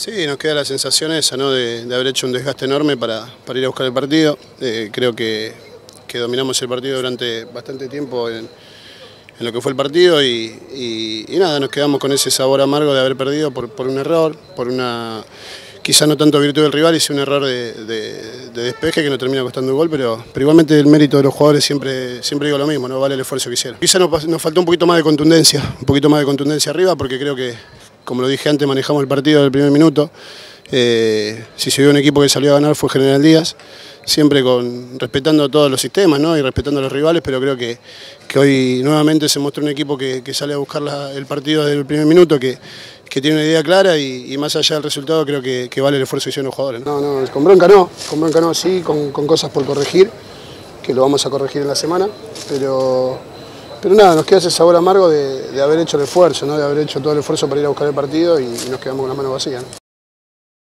Sí, nos queda la sensación esa, ¿no? de haber hecho un desgaste enorme para ir a buscar el partido. Creo que dominamos el partido durante bastante tiempo en lo que fue el partido y nada, nos quedamos con ese sabor amargo de haber perdido por un error, por una quizá no tanto virtud del rival, y un error de despeje que nos termina costando el gol, pero igualmente el mérito de los jugadores siempre digo lo mismo, no vale el esfuerzo que hicieron. Quizá nos faltó un poquito más de contundencia, arriba, porque creo que, como lo dije antes, manejamos el partido del primer minuto. Si se vio un equipo que salió a ganar fue General Díaz, siempre respetando todos los sistemas, ¿no? Y respetando a los rivales, pero creo que hoy nuevamente se mostró un equipo que sale a buscar el partido desde el primer minuto, que tiene una idea clara y más allá del resultado creo que vale el esfuerzo que hicieron los jugadores, ¿no? No, con bronca no, sí, con cosas por corregir, que lo vamos a corregir en la semana, pero nada, nos queda ese sabor amargo de haber hecho el esfuerzo, ¿no? De haber hecho todo el esfuerzo para ir a buscar el partido y nos quedamos con las manos vacías, ¿no?